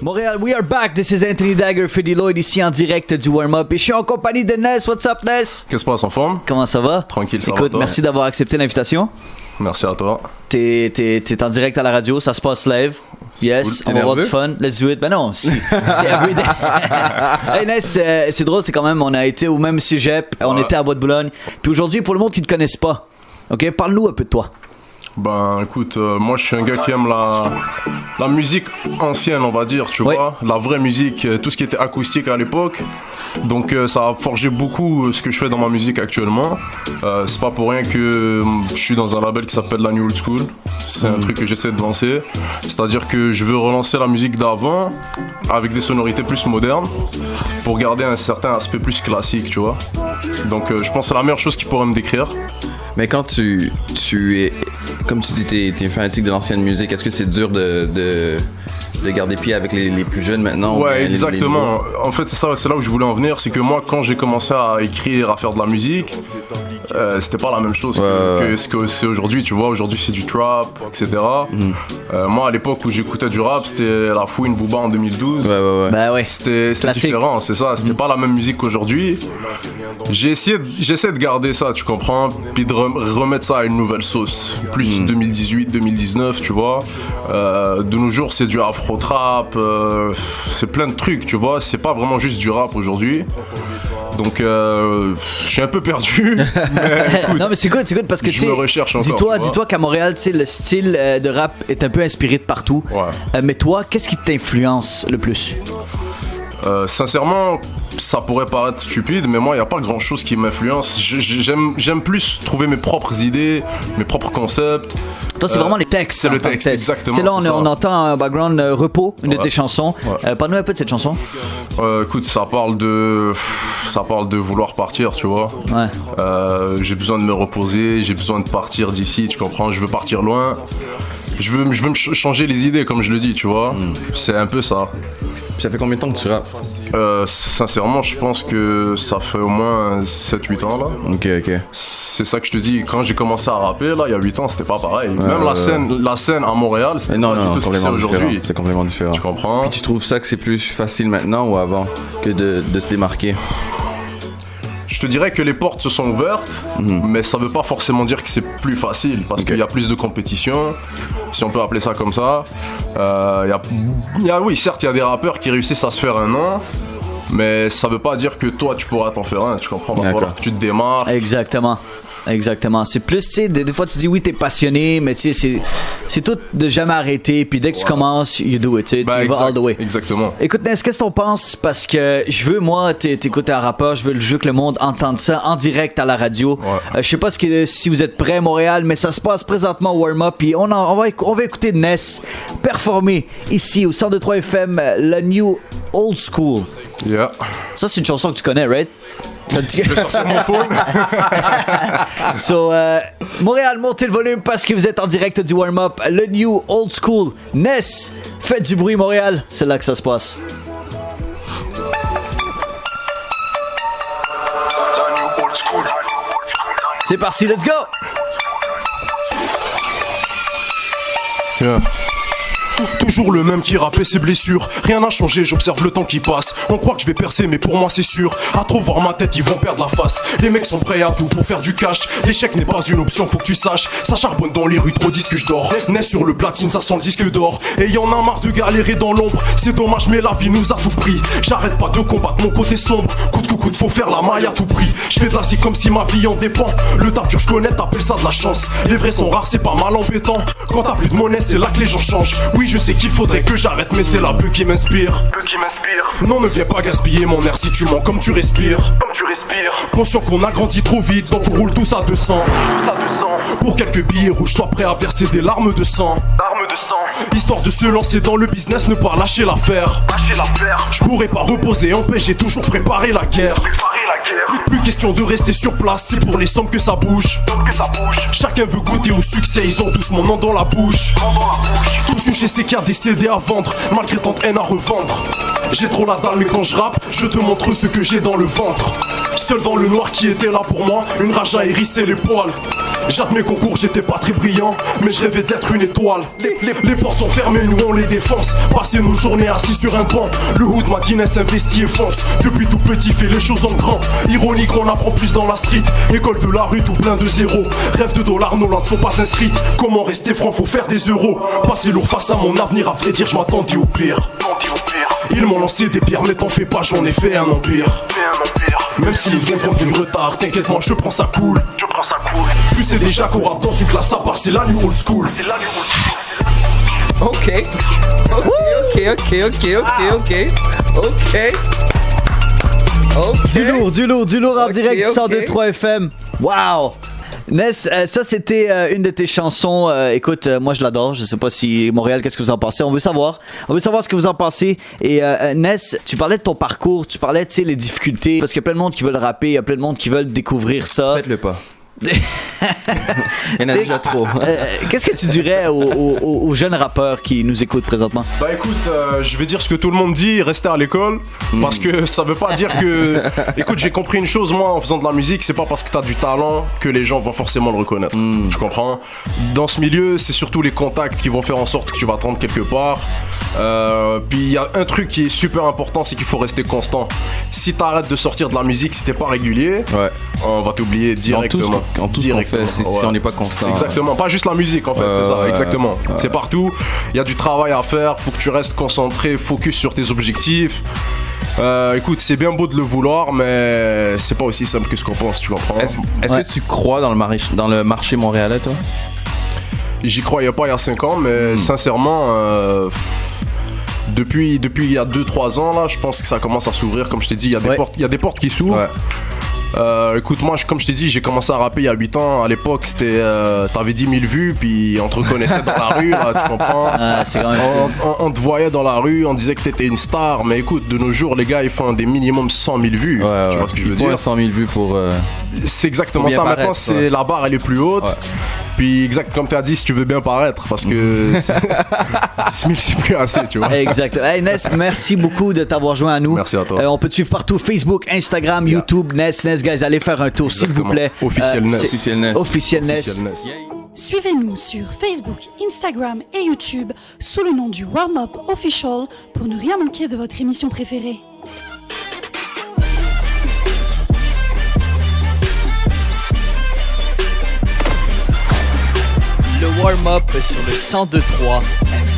Montréal, we are back. This is Anthony Dagger, Freddy Lloyd ici en direct du warm-up. Et je suis en compagnie de Ness. What's up, Ness? Qu'est-ce qui se passe, en forme? Comment ça va? Tranquille, ça va. Écoute, toi? merci d'avoir accepté l'invitation. Merci à toi. T'es en direct à la radio, ça se passe live. Yes, Cool. on va avoir du fun. Let's do it. Ben non, c'est everyday. Hey Ness, c'est drôle, c'est quand même, on a été au même cégep, on était à Bois-de-Boulogne. Puis aujourd'hui, pour le monde qui ne te connaisse pas, ok, parle-nous un peu de toi. Ben écoute, moi je suis un gars qui aime la musique ancienne, on va dire, tu vois, la vraie musique, tout ce qui était acoustique à l'époque. Donc ça a forgé beaucoup ce que je fais dans ma musique actuellement. C'est pas pour rien que je suis dans un label qui s'appelle la New Old School. C'est un truc que j'essaie de lancer. C'est-à-dire que je veux relancer la musique d'avant avec des sonorités plus modernes pour garder un certain aspect plus classique, tu vois. Donc je pense que c'est la meilleure chose qui pourrait me décrire. Mais quand tu es, comme tu dis, t'es fanatique de l'ancienne musique, est-ce que c'est dur de garder pied avec les plus jeunes maintenant? Ouais, exactement. En fait, c'est là où je voulais en venir. C'est que moi, quand j'ai commencé à écrire, à faire de la musique, c'était pas la même chose que ce que c'est aujourd'hui. Tu vois, aujourd'hui c'est du trap, etc. Moi, à l'époque où j'écoutais du rap, c'était La Fouine, Booba en 2012. Bah ouais. C'était différent, c'est ça. C'était pas la même musique qu'aujourd'hui. J'essaie de garder ça, tu comprends, puis de remettre ça à une nouvelle sauce. Plus 2018, 2019, tu vois. De nos jours, c'est du afro-trap, c'est plein de trucs, tu vois. C'est pas vraiment juste du rap aujourd'hui. Donc, je suis un peu perdu. Mais écoute, non, mais c'est good parce que je me recherche encore. Dis-toi qu'à Montréal, tu sais, le style de rap est un peu inspiré de partout. Ouais. Mais toi, qu'est-ce qui t'influence le plus? Sincèrement, ça pourrait paraître stupide, mais moi, il n'y a pas grand-chose qui m'influence. J'aime plus trouver mes propres idées, mes propres concepts. Toi, c'est vraiment les textes. C'est le texte, exactement. Tu sais, là, on entend un background Repos, une de tes chansons. Parle-nous un peu de cette chanson. Écoute, ça parle de vouloir partir, tu vois. Ouais. J'ai besoin de me reposer, j'ai besoin de partir d'ici, tu comprends. Je veux partir loin. Je veux me changer les idées, comme je le dis, tu vois. C'est un peu ça. Ça fait combien de temps que tu rappes? Sincèrement, je pense que ça fait au moins 7-8 ans là. Ok. C'est ça que je te dis, quand j'ai commencé à rapper là, il y a 8 ans, c'était pas pareil. Même la scène à Montréal, c'était pas du tout ce que c'est aujourd'hui. C'est complètement différent. Tu comprends? Puis tu trouves ça que c'est plus facile maintenant ou avant que de se démarquer? Je te dirais que les portes se sont ouvertes, mais ça veut pas forcément dire que c'est plus facile, parce qu'il y a plus de compétition, si on peut appeler ça comme ça. Oui, certes, il y a des rappeurs qui réussissent à se faire un nom, mais ça veut pas dire que toi, tu pourras t'en faire un, tu comprends? Il va falloir que tu te démarres. Exactement. C'est plus, tu sais, des fois tu dis oui, t'es passionné, mais tu sais, c'est tout de jamais arrêter. Puis dès que tu commences, you do it, tu sais, tu vas all the way. Exactement. Écoute, Ness, qu'est-ce que t'en penses? Parce que je veux, moi, t'écouter un rappeur, je veux que le monde entende ça en direct à la radio. Je sais pas si vous êtes prêts à Montréal, mais ça se passe présentement au warm-up. Puis on va écouter Ness performer ici au 102.3 FM, la New Old School. Yeah. Ça, c'est une chanson que tu connais, right? Je vais sortir mon phone. So, Montréal, montez le volume parce que vous êtes en direct du warm-up. Le New Old School. Ness, faites du bruit, Montréal. C'est là que ça se passe. C'est parti, let's go! Yeah. Toujours le même qui rappait ses blessures. Rien n'a changé, j'observe le temps qui passe. On croit que je vais percer, mais pour moi c'est sûr. À trop voir ma tête, ils vont perdre la face. Les mecs sont prêts à tout pour faire du cash. L'échec n'est pas une option, faut que tu saches. Ça charbonne dans les rues, trop disent que je dors. Ness sur le platine, ça sent le disque d'or. Et y'en a marre de galérer dans l'ombre. C'est dommage, mais la vie nous a tout pris. J'arrête pas de combattre mon côté sombre. Coup de faut faire la maille à tout prix. Je fais de la zik comme si ma vie en dépend. Le taf dur, je connais, t'appelles ça de la chance. Les vrais sont rares, c'est pas mal embêtant. Quand t'as plus de monnaie, c'est là que les gens changent. Oui, je sais qu'il faudrait que j'arrête, mais c'est la beuh qui m'inspire. Non, ne viens pas gaspiller mon air si tu mens comme tu respires. Conscient qu'on a grandi trop vite, donc on roule tous à 200. Pour quelques billets rouges, sois prêt à verser des larmes de sang. Histoire de se lancer dans le business, ne pas lâcher l'affaire. Je pourrais pas reposer en paix, j'ai toujours préparé la guerre. Plus question de rester sur place, c'est pour les sommes que ça bouge. Chacun veut goûter au succès, ils ont tous mon nom dans la bouche. Tout ce que j'ai c'est qu'il y a des CD à vendre, malgré tant de haine à revendre. J'ai trop la dalle mais quand je rappe, je te montre ce que j'ai dans le ventre. Seul dans le noir qui était là pour moi, une rage a hérissé les poils. J'admets qu'au cours j'étais pas très brillant, mais je rêvais d'être une étoile. Les portes sont fermées, nous on les défonce. Passer nos journées assis sur un banc. Le hood Madinès s'investit et fonce. Depuis tout petit fait les choses en grand. Ironique, on apprend plus dans la street. École de la rue, tout plein de zéros. Rêve de dollars, nos langues sont pas inscrites. Comment rester franc, faut faire des euros. Passer lourd face à mon avenir, à vrai dire je m'attendais au pire. Ils m'ont lancé des pierres, mais t'en fais pas, j'en ai fait un empire. Même si les gains prennent du retard, t'inquiète moi je prends ça cool. Tu sais déjà qu'on rappe dans une classe à part, c'est la new old school. Ok. Du lourd en Ok, direct ok. 102.3 FM. Wow! Ness, ça c'était une de tes chansons. Écoute, moi je l'adore. Je sais pas si Montréal, qu'est-ce que vous en pensez. On veut savoir ce que vous en pensez. Et Ness, tu parlais de ton parcours, tu parlais de les difficultés. Parce qu'il y a plein de monde qui veulent rapper, il y a plein de monde qui veulent découvrir ça. Faites-le pas. Il y en a déjà trop. Qu'est-ce que tu dirais aux jeunes rappeurs qui nous écoutent présentement? Bah écoute, je vais dire ce que tout le monde dit, restez à l'école, parce que ça veut pas dire que... Écoute, j'ai compris une chose, moi, en faisant de la musique, c'est pas parce que t'as du talent que les gens vont forcément le reconnaître. Tu comprends? Dans ce milieu, c'est surtout les contacts qui vont faire en sorte que tu vas te rendre quelque part. Puis il y a un truc qui est super important, c'est qu'il faut rester constant. Si t'arrêtes de sortir de la musique, si t'es pas régulier, Ouais. on va t'oublier directement. En tout ce qu'on fait, si on n'est pas constant. Exactement, pas juste la musique en fait, c'est ça, exactement. C'est partout, il y a du travail à faire, faut que tu restes concentré, focus sur tes objectifs. Écoute, c'est bien beau de le vouloir, mais c'est pas aussi simple que ce qu'on pense, tu comprends? Est-ce que tu crois dans le marché montréalais, toi? J'y croyais pas il y a 5 ans, mais sincèrement, depuis il y a 2-3 ans, là, je pense que ça commence à s'ouvrir. Comme je t'ai dit, il y a des portes qui s'ouvrent. Ouais. Écoute, moi, comme je t'ai dit, j'ai commencé à rapper il y a 8 ans. À l'époque, c'était, t'avais 10 000 vues, puis on te reconnaissait dans la rue, là, tu comprends? C'est quand même On te voyait dans la rue, on disait que t'étais une star, mais écoute, de nos jours, les gars, ils font des minimum 100 000 vues. Tu vois ce que je veux dire? 100 000 vues pour... C'est exactement Pour bien ça. paraître, Maintenant, c'est ouais. la barre, elle est plus haute. Ouais. Puis, comme tu as dit, si tu veux bien paraître, parce que 10 000, c'est plus assez, tu vois. Exact. Hey Ness, merci beaucoup de t'avoir joint à nous. Merci à toi. On peut te suivre partout, Facebook, Instagram, YouTube, Ness, guys, allez faire un tour s'il vous plaît. Officiel Ness. Officiel Ness. Officiel Ness. Officiel Ness. Suivez-nous sur Facebook, Instagram et YouTube sous le nom du Warm Up Official pour ne rien manquer de votre émission préférée. Le warm-up sur le 102.3 FM.